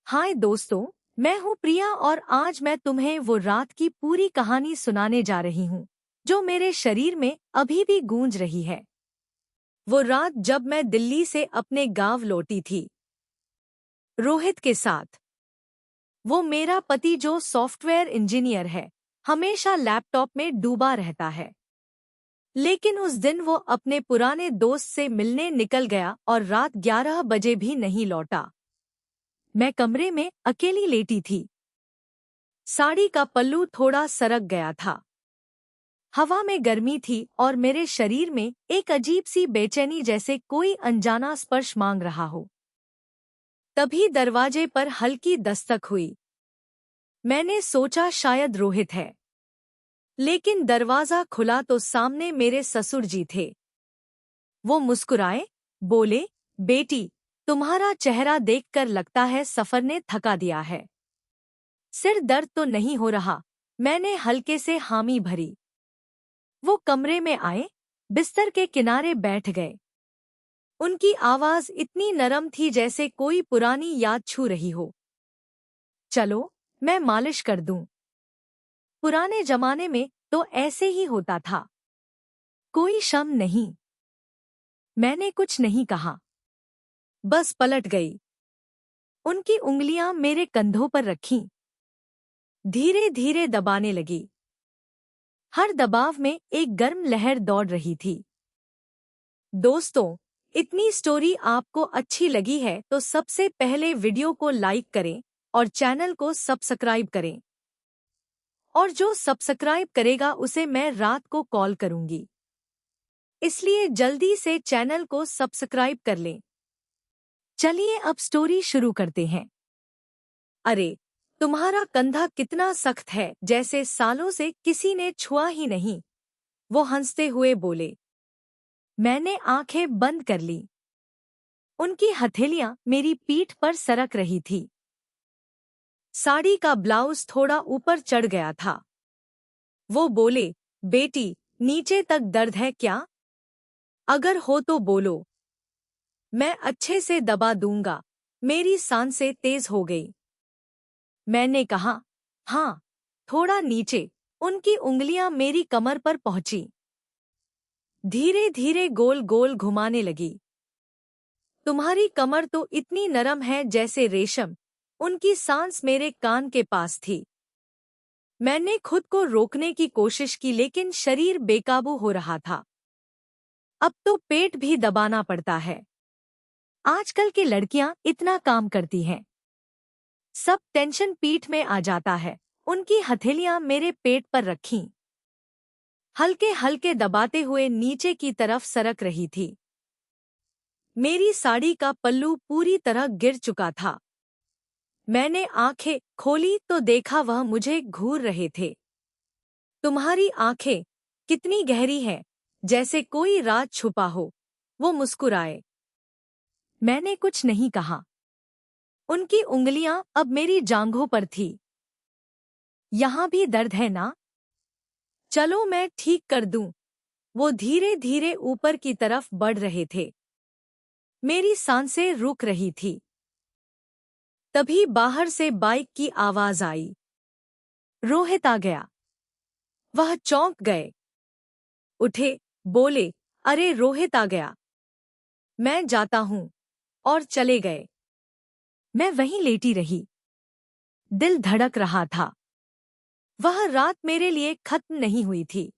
हाय दोस्तों, मैं हूँ प्रिया और आज मैं तुम्हें वो रात की पूरी कहानी सुनाने जा रही हूँ जो मेरे शरीर में अभी भी गूंज रही है। वो रात जब मैं दिल्ली से अपने गांव लौटी थी, रोहित के साथ। वो मेरा पति जो सॉफ्टवेयर इंजीनियर है, हमेशा लैपटॉप में डूबा रहता है। लेकिन उस दिन वो अपने पुराने दोस्त से मिलने निकल गया और रात 11 बजे भी नहीं लौटा। मैं कमरे में अकेली लेटी थी। साड़ी का पल्लू थोड़ा सरक गया था। हवा में गर्मी थी और मेरे शरीर में एक अजीब सी बेचैनी, जैसे कोई अनजाना स्पर्श मांग रहा हो। तभी दरवाजे पर हल्की दस्तक हुई। मैंने सोचा शायद रोहित है, लेकिन दरवाजा खुला तो सामने मेरे ससुर जी थे। वो मुस्कुराए, बोले, बेटी, तुम्हारा चेहरा देखकर लगता है सफर ने थका दिया है। सिर दर्द तो नहीं हो रहा? मैंने हल्के से हामी भरी। वो कमरे में आए, बिस्तर के किनारे बैठ गए। उनकी आवाज इतनी नरम थी जैसे कोई पुरानी याद छू रही हो। चलो, मैं मालिश कर दूं। पुराने जमाने में तो ऐसे ही होता था। कोई शम नहीं। मैंने कुछ नहीं कहा, बस पलट गई। उनकी उंगलियां मेरे कंधों पर रखीं, धीरे धीरे दबाने लगी। हर दबाव में एक गर्म लहर दौड़ रही थी। दोस्तों, इतनी स्टोरी आपको अच्छी लगी है तो सबसे पहले वीडियो को लाइक करें और चैनल को सब्सक्राइब करें। और जो सब्सक्राइब करेगा उसे मैं रात को कॉल करूंगी, इसलिए जल्दी से चैनल को सब्सक्राइब कर लें। चलिए अब स्टोरी शुरू करते हैं। अरे, तुम्हारा कंधा कितना सख्त है, जैसे सालों से किसी ने छुआ ही नहीं, वो हंसते हुए बोले। मैंने आंखें बंद कर ली। उनकी हथेलियां मेरी पीठ पर सरक रही थी। साड़ी का ब्लाउज थोड़ा ऊपर चढ़ गया था। वो बोले, बेटी, नीचे तक दर्द है क्या? अगर हो तो बोलो, मैं अच्छे से दबा दूंगा। मेरी सांसें तेज हो गई। मैंने कहा, हाँ, थोड़ा नीचे। उनकी उंगलियां मेरी कमर पर पहुंची, धीरे धीरे गोल गोल घुमाने लगी। तुम्हारी कमर तो इतनी नरम है जैसे रेशम। उनकी सांस मेरे कान के पास थी। मैंने खुद को रोकने की कोशिश की, लेकिन शरीर बेकाबू हो रहा था। अब तो पेट भी दबाना पड़ता है। आजकल की लड़कियां इतना काम करती हैं, सब टेंशन पीठ में आ जाता है। उनकी हथेलियां मेरे पेट पर रखीं, हल्के हल्के दबाते हुए नीचे की तरफ सरक रही थी। मेरी साड़ी का पल्लू पूरी तरह गिर चुका था। मैंने आंखें खोली तो देखा वह मुझे घूर रहे थे। तुम्हारी आंखें कितनी गहरी हैं, जैसे कोई राज छुपा हो, वो मुस्कुराए। मैंने कुछ नहीं कहा। उनकी उंगलियां अब मेरी जांघों पर थी। यहाँ भी दर्द है ना? चलो मैं ठीक कर दूं। वो धीरे धीरे ऊपर की तरफ बढ़ रहे थे। मेरी सांसें रुक रही थी। तभी बाहर से बाइक की आवाज आई। रोहित आ गया। वह चौंक गए, उठे, बोले, अरे रोहित आ गया, मैं जाता हूँ, और चले गए। मैं वहीं लेटी रही। दिल धड़क रहा था। वह रात मेरे लिए खत्म नहीं हुई थी।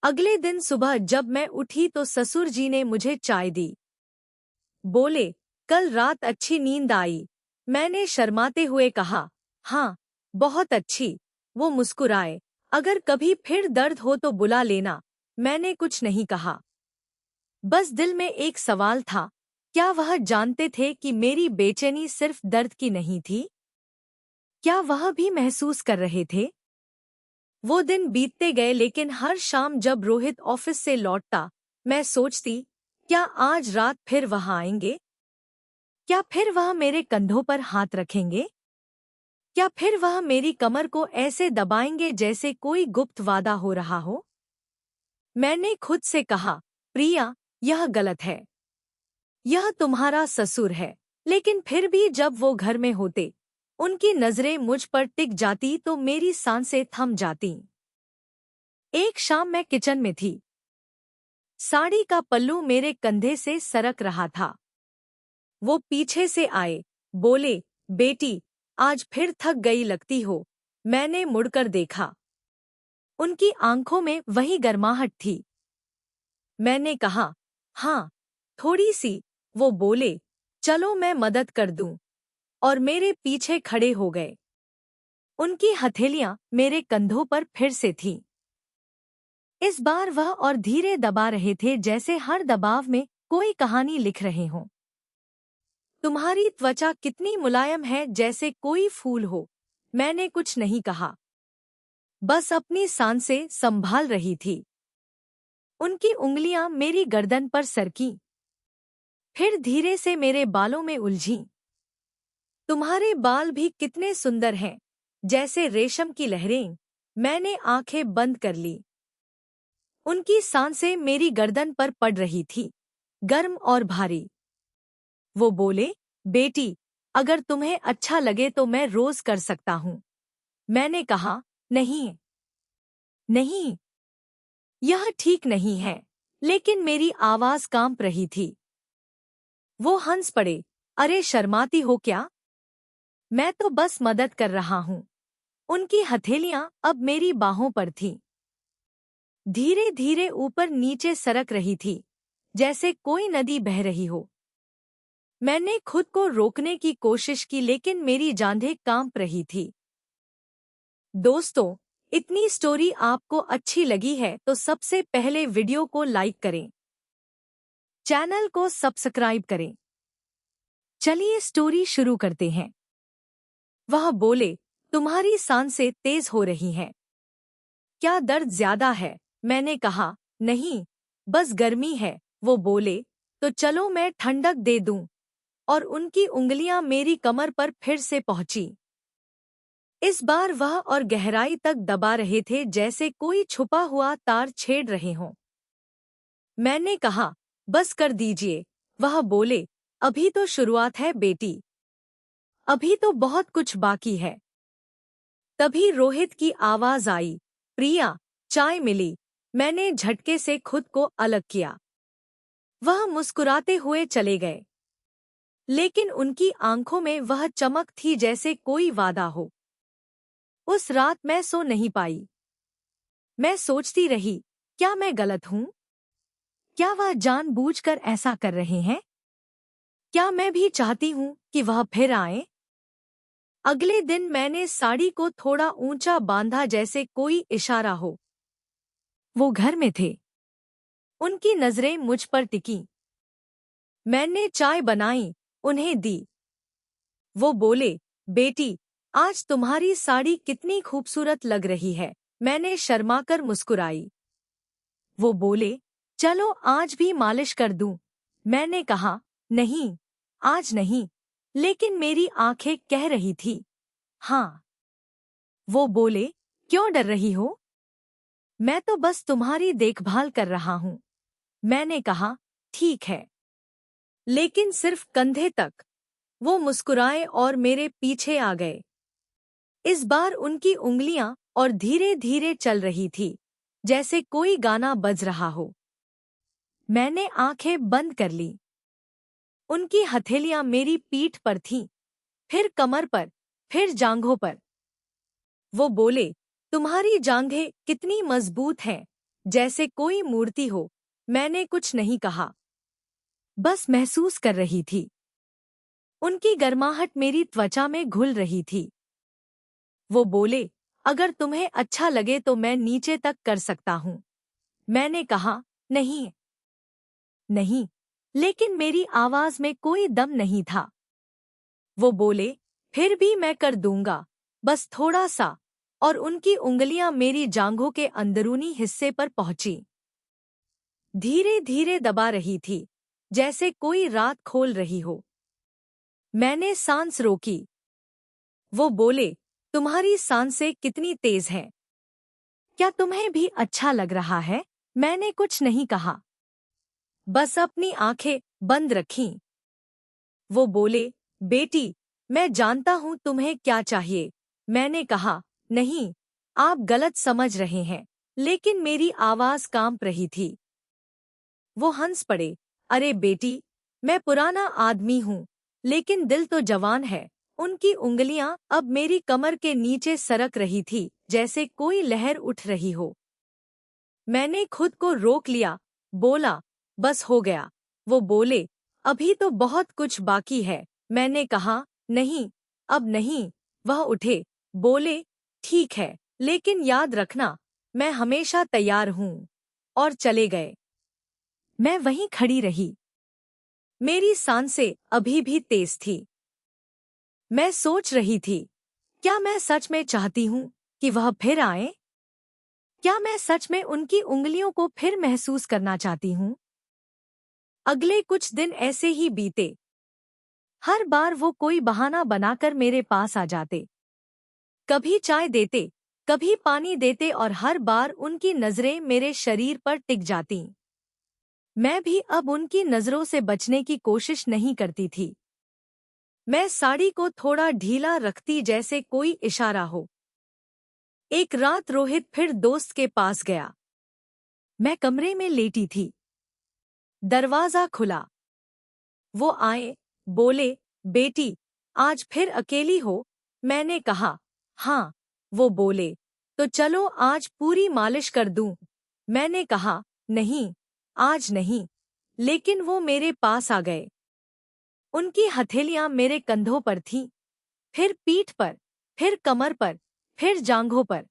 अगले दिन सुबह जब मैं उठी तो ससुर जी ने मुझे चाय दी। बोले, कल रात अच्छी नींद आई? मैंने शर्माते हुए कहा, हाँ, बहुत अच्छी। वो मुस्कुराए, अगर कभी फिर दर्द हो तो बुला लेना। मैंने कुछ नहीं कहा, बस दिल में एक सवाल था, क्या वह जानते थे कि मेरी बेचैनी सिर्फ दर्द की नहीं थी? क्या वह भी महसूस कर रहे थे? वो दिन बीतते गए, लेकिन हर शाम जब रोहित ऑफिस से लौटता, मैं सोचती, क्या आज रात फिर वह आएंगे? क्या फिर वह मेरे कंधों पर हाथ रखेंगे? क्या फिर वह मेरी कमर को ऐसे दबाएंगे जैसे कोई गुप्त वादा हो रहा हो? मैंने खुद से कहा, प्रिया, यह गलत है। यह तुम्हारा ससुर है, लेकिन फिर भी जब वो घर में होते, उनकी नजरें मुझ पर टिक जाती तो मेरी सांसें थम जाती। एक शाम मैं किचन में थी। साड़ी का पल्लू मेरे कंधे से सरक रहा था। वो पीछे से आए, बोले, बेटी, आज फिर थक गई लगती हो। मैंने मुड़कर देखा। उनकी आंखों में वही गर्माहट थी। मैंने कहा, हाँ, थोड़ी सी। वो बोले, चलो मैं मदद कर दूं, और मेरे पीछे खड़े हो गए। उनकी हथेलियां मेरे कंधों पर फिर से थीं। इस बार वह और धीरे दबा रहे थे, जैसे हर दबाव में कोई कहानी लिख रहे हों। तुम्हारी त्वचा कितनी मुलायम है, जैसे कोई फूल हो। मैंने कुछ नहीं कहा, बस अपनी सांसें संभाल रही थी। उनकी उंगलियां मेरी गर्दन पर सरकीं, फिर धीरे से मेरे बालों में उलझीं। तुम्हारे बाल भी कितने सुंदर हैं, जैसे रेशम की लहरें। मैंने आंखें बंद कर ली। उनकी सांसें मेरी गर्दन पर पड़ रही थी, गर्म और भारी। वो बोले, बेटी, अगर तुम्हें अच्छा लगे तो मैं रोज कर सकता हूँ। मैंने कहा, नहीं, नहीं, यह ठीक नहीं है। लेकिन मेरी आवाज कांप रही थी। वो हंस पड़े, अरे शर्माती हो क्या? मैं तो बस मदद कर रहा हूँ। उनकी हथेलियां अब मेरी बाहों पर थीं। धीरे धीरे ऊपर नीचे सरक रही थी, जैसे कोई नदी बह रही हो। मैंने खुद को रोकने की कोशिश की, लेकिन मेरी जांघें कांप रही थी। दोस्तों, इतनी स्टोरी आपको अच्छी लगी है तो सबसे पहले वीडियो को लाइक करें, चैनल को सब्सक्राइब करें। चलिए स्टोरी शुरू करते हैं। वह बोले, तुम्हारी सांसें तेज हो रही हैं। क्या दर्द ज्यादा है? मैंने कहा, नहीं, बस गर्मी है। वो बोले, तो चलो मैं ठंडक दे दूं। और उनकी उंगलियां मेरी कमर पर फिर से पहुंची। इस बार वह और गहराई तक दबा रहे थे, जैसे कोई छुपा हुआ तार छेड़ रहे हों। मैंने कहा, बस कर दीजिए। वह बोले, अभी तो शुरुआत है बेटी, अभी तो बहुत कुछ बाकी है। तभी रोहित की आवाज आई, प्रिया, चाय मिली। मैंने झटके से खुद को अलग किया। वह मुस्कुराते हुए चले गए, लेकिन उनकी आंखों में वह चमक थी जैसे कोई वादा हो। उस रात मैं सो नहीं पाई। मैं सोचती रही, क्या मैं गलत हूँ? क्या वह जानबूझकर ऐसा कर रहे हैं? क्या मैं भी चाहती हूँ कि वह फिर आए? अगले दिन मैंने साड़ी को थोड़ा ऊंचा बांधा, जैसे कोई इशारा हो। वो घर में थे। उनकी नजरें मुझ पर टिकीं। मैंने चाय बनाई, उन्हें दी। वो बोले, बेटी, आज तुम्हारी साड़ी कितनी खूबसूरत लग रही है। मैंने शर्माकर मुस्कुराई। वो बोले, चलो आज भी मालिश कर दूं। मैंने कहा, नहीं, आज नहीं। लेकिन मेरी आंखें कह रही थी, हाँ। वो बोले, क्यों डर रही हो? मैं तो बस तुम्हारी देखभाल कर रहा हूँ। मैंने कहा, ठीक है, लेकिन सिर्फ कंधे तक। वो मुस्कुराए और मेरे पीछे आ गए। इस बार उनकी उंगलियां और धीरे धीरे चल रही थी, जैसे कोई गाना बज रहा हो। मैंने आंखें बंद कर ली। उनकी हथेलियां मेरी पीठ पर थीं, फिर कमर पर, फिर जांघों पर। वो बोले, तुम्हारी जांघें कितनी मजबूत हैं, जैसे कोई मूर्ति हो। मैंने कुछ नहीं कहा, बस महसूस कर रही थी। उनकी गर्माहट मेरी त्वचा में घुल रही थी। वो बोले, अगर तुम्हें अच्छा लगे तो मैं नीचे तक कर सकता हूँ। मैंने कहा, नहीं, नहीं, लेकिन मेरी आवाज में कोई दम नहीं था। वो बोले, फिर भी मैं कर दूंगा, बस थोड़ा सा। और उनकी उंगलियां मेरी जांघों के अंदरूनी हिस्से पर पहुंची। धीरे धीरे दबा रही थी, जैसे कोई रात खोल रही हो। मैंने सांस रोकी। वो बोले, तुम्हारी सांसें कितनी तेज हैं। क्या तुम्हें भी अच्छा लग रहा है? मैंने कुछ नहीं कहा, बस अपनी आंखें बंद रखीं। वो बोले, बेटी, मैं जानता हूँ तुम्हें क्या चाहिए। मैंने कहा, नहीं, आप गलत समझ रहे हैं, लेकिन मेरी आवाज कांप रही थी। वो हंस पड़े, अरे बेटी, मैं पुराना आदमी हूँ, लेकिन दिल तो जवान है। उनकी उंगलियां अब मेरी कमर के नीचे सरक रही थी, जैसे कोई लहर उठ रही हो। मैंने खुद को रोक लिया, बोला, बस हो गया। वो बोले, अभी तो बहुत कुछ बाकी है। मैंने कहा, नहीं, अब नहीं। वह उठे, बोले, ठीक है, लेकिन याद रखना, मैं हमेशा तैयार हूँ। और चले गए। मैं वहीं खड़ी रही। मेरी सांसें अभी भी तेज थी। मैं सोच रही थी, क्या मैं सच में चाहती हूँ कि वह फिर आए? क्या मैं सच में उनकी उंगलियों को फिर महसूस करना चाहती हूँ? अगले कुछ दिन ऐसे ही बीते। हर बार वो कोई बहाना बनाकर मेरे पास आ जाते। कभी चाय देते, कभी पानी देते और हर बार उनकी नजरें मेरे शरीर पर टिक जातीं। मैं भी अब उनकी नजरों से बचने की कोशिश नहीं करती थी। मैं साड़ी को थोड़ा ढीला रखती जैसे कोई इशारा हो। एक रात रोहित फिर दोस्त के पास गया। मैं कमरे में लेटी थी। दरवाजा खुला। वो आए, बोले, बेटी, आज फिर अकेली हो? मैंने कहा, हाँ। वो बोले, तो चलो आज पूरी मालिश कर दूं। मैंने कहा, नहीं, आज नहीं। लेकिन वो मेरे पास आ गए। उनकी हथेलियां मेरे कंधों पर थीं, फिर पीठ पर, फिर कमर पर, फिर जांघों पर।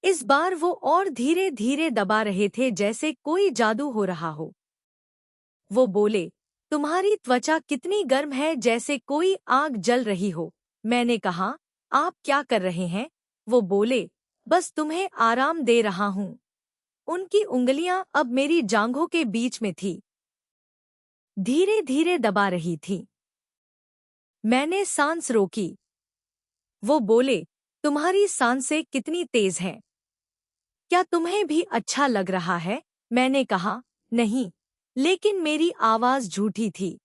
इस बार वो और धीरे धीरे दबा रहे थे जैसे कोई जादू हो रहा हो। वो बोले, तुम्हारी त्वचा कितनी गर्म है, जैसे कोई आग जल रही हो। मैंने कहा, आप क्या कर रहे हैं? वो बोले, बस तुम्हें आराम दे रहा हूँ। उनकी उंगलियां अब मेरी जांघों के बीच में थी, धीरे धीरे दबा रही थी। मैंने सांस रोकी। वो बोले, तुम्हारी सांसें कितनी तेज हैं? क्या तुम्हें भी अच्छा लग रहा है? मैंने कहा, नहीं, लेकिन मेरी आवाज झूठी थी।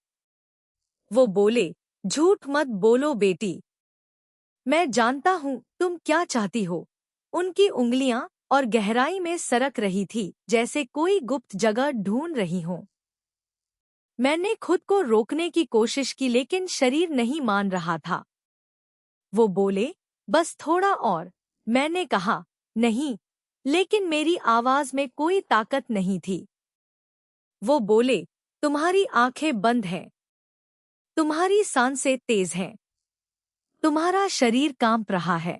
वो बोले, झूठ मत बोलो बेटी। मैं जानता हूँ तुम क्या चाहती हो। उनकी उंगलियां और गहराई में सरक रही थी, जैसे कोई गुप्त जगह ढूंढ रही हो। मैंने खुद को रोकने की कोशिश की, लेकिन शरीर नहीं मान रहा था। वो बोले, बस थोड़ा और। मैंने कहा, नहीं, लेकिन मेरी आवाज में कोई ताकत नहीं थी। वो बोले, तुम्हारी आंखें बंद हैं, तुम्हारी सांसें तेज हैं, तुम्हारा शरीर कांप रहा है।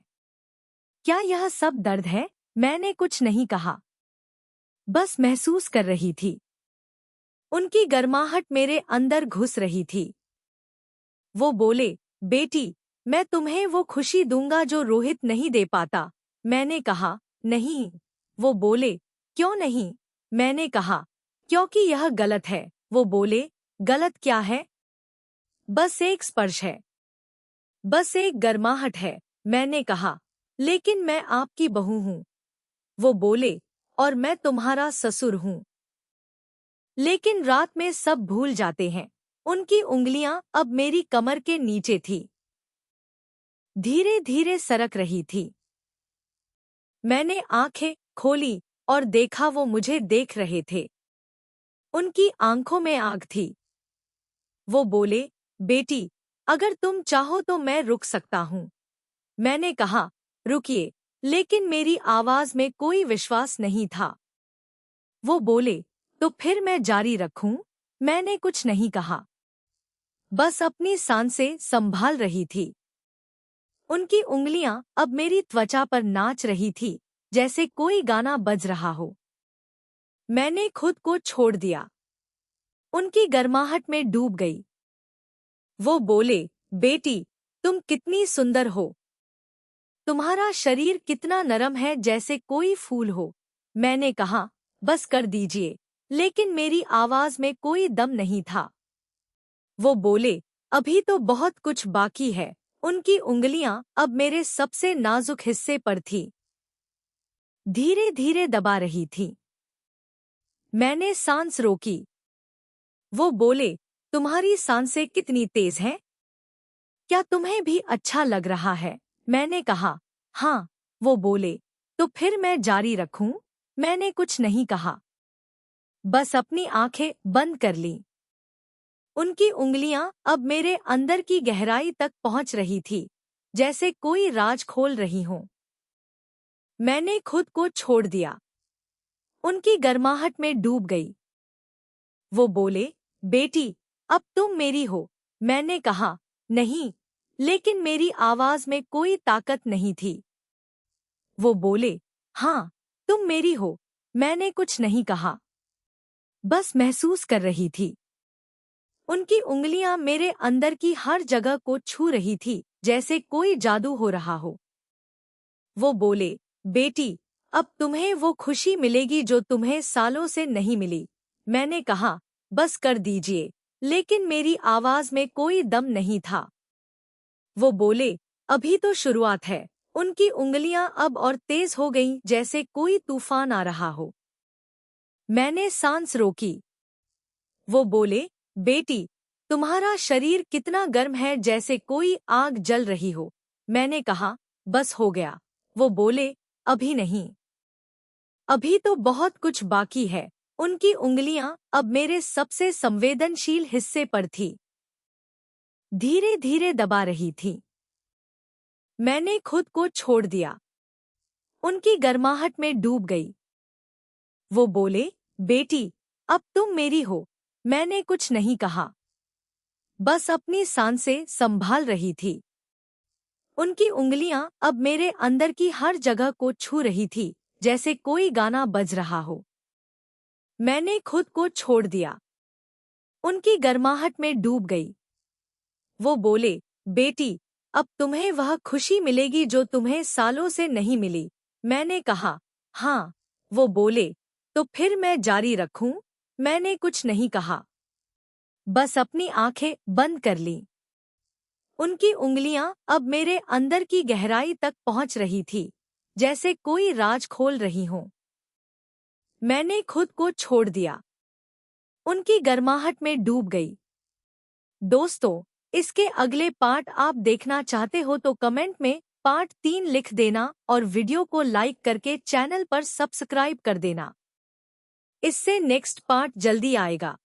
क्या यह सब दर्द है? मैंने कुछ नहीं कहा, बस महसूस कर रही थी। उनकी गर्माहट मेरे अंदर घुस रही थी। वो बोले, बेटी, मैं तुम्हें वो खुशी दूंगा जो रोहित नहीं दे पाता। मैंने कहा, नहीं। वो बोले, क्यों नहीं? मैंने कहा, क्योंकि यह गलत है। वो बोले, गलत क्या है? बस एक स्पर्श है, बस एक गर्माहट है। मैंने कहा, लेकिन मैं आपकी बहू हूँ। वो बोले, और मैं तुम्हारा ससुर हूँ। लेकिन रात में सब भूल जाते हैं। उनकी उंगलियां अब मेरी कमर के नीचे थी, धीरे धीरे सरक रही थी। मैंने आंखें खोली और देखा वो मुझे देख रहे थे। उनकी आंखों में आग थी। वो बोले, बेटी, अगर तुम चाहो तो मैं रुक सकता हूँ। मैंने कहा, रुकिए, लेकिन मेरी आवाज में कोई विश्वास नहीं था। वो बोले, तो फिर मैं जारी रखूं? मैंने कुछ नहीं कहा, बस अपनी सांसें संभाल रही थी। उनकी उंगलियां अब मेरी त्वचा पर नाच रही थी, जैसे कोई गाना बज रहा हो। मैंने खुद को छोड़ दिया, उनकी गर्माहट में डूब गई। वो बोले, बेटी, तुम कितनी सुंदर हो। तुम्हारा शरीर कितना नरम है, जैसे कोई फूल हो। मैंने कहा, बस कर दीजिए, लेकिन मेरी आवाज में कोई दम नहीं था। वो बोले, अभी तो बहुत कुछ बाकी है। उनकी उंगलियां अब मेरे सबसे नाजुक हिस्से पर थी, धीरे धीरे दबा रही थी। मैंने सांस रोकी। वो बोले, तुम्हारी सांसें कितनी तेज हैं? क्या तुम्हें भी अच्छा लग रहा है? मैंने कहा, हाँ। वो बोले, तो फिर मैं जारी रखूं? मैंने कुछ नहीं कहा, बस अपनी आंखें बंद कर लीं। उनकी उंगलियां अब मेरे अंदर की गहराई तक पहुंच रही थी, जैसे कोई राज खोल रही हों। मैंने खुद को छोड़ दिया, उनकी गर्माहट में डूब गई। वो बोले, बेटी, अब तुम मेरी हो। मैंने कहा, नहीं, लेकिन मेरी आवाज में कोई ताकत नहीं थी। वो बोले, हाँ, तुम मेरी हो। मैंने कुछ नहीं कहा, बस महसूस कर रही थी। उनकी उंगलियां मेरे अंदर की हर जगह को छू रही थी, जैसे कोई जादू हो रहा हो। वो बोले, बेटी, अब तुम्हें वो खुशी मिलेगी जो तुम्हें सालों से नहीं मिली। मैंने कहा, बस कर दीजिए, लेकिन मेरी आवाज में कोई दम नहीं था। वो बोले, अभी तो शुरुआत है। उनकी उंगलियां अब और तेज हो गईं, जैसे कोई तूफान आ रहा हो। मैंने सांस रोकी। वो बोले, बेटी, तुम्हारा शरीर कितना गर्म है, जैसे कोई आग जल रही हो। मैंने कहा, बस हो गया। वो बोले, अभी नहीं, अभी तो बहुत कुछ बाकी है। उनकी उंगलियां अब मेरे सबसे संवेदनशील हिस्से पर थी, धीरे धीरे दबा रही थी। मैंने खुद को छोड़ दिया, उनकी गर्माहट में डूब गई। वो बोले, बेटी, अब तुम मेरी हो। मैंने कुछ नहीं कहा, बस अपनी सांसें संभाल रही थी। उनकी उंगलियां अब मेरे अंदर की हर जगह को छू रही थी, जैसे कोई गाना बज रहा हो। मैंने खुद को छोड़ दिया, उनकी गर्माहट में डूब गई। वो बोले, बेटी, अब तुम्हें वह खुशी मिलेगी जो तुम्हें सालों से नहीं मिली। मैंने कहा, हाँ। वो बोले, तो फिर मैं जारी रखूं? मैंने कुछ नहीं कहा, बस अपनी आंखें बंद कर लीं। उनकी उंगलियां अब मेरे अंदर की गहराई तक पहुंच रही थी, जैसे कोई राज खोल रही हों। मैंने खुद को छोड़ दिया, उनकी गर्माहट में डूब गई। दोस्तों, इसके अगले पार्ट आप देखना चाहते हो तो कमेंट में पार्ट 3 लिख देना और वीडियो को लाइक करके चैनल पर सब्सक्राइब कर देना। इससे नेक्स्ट पार्ट जल्दी आएगा।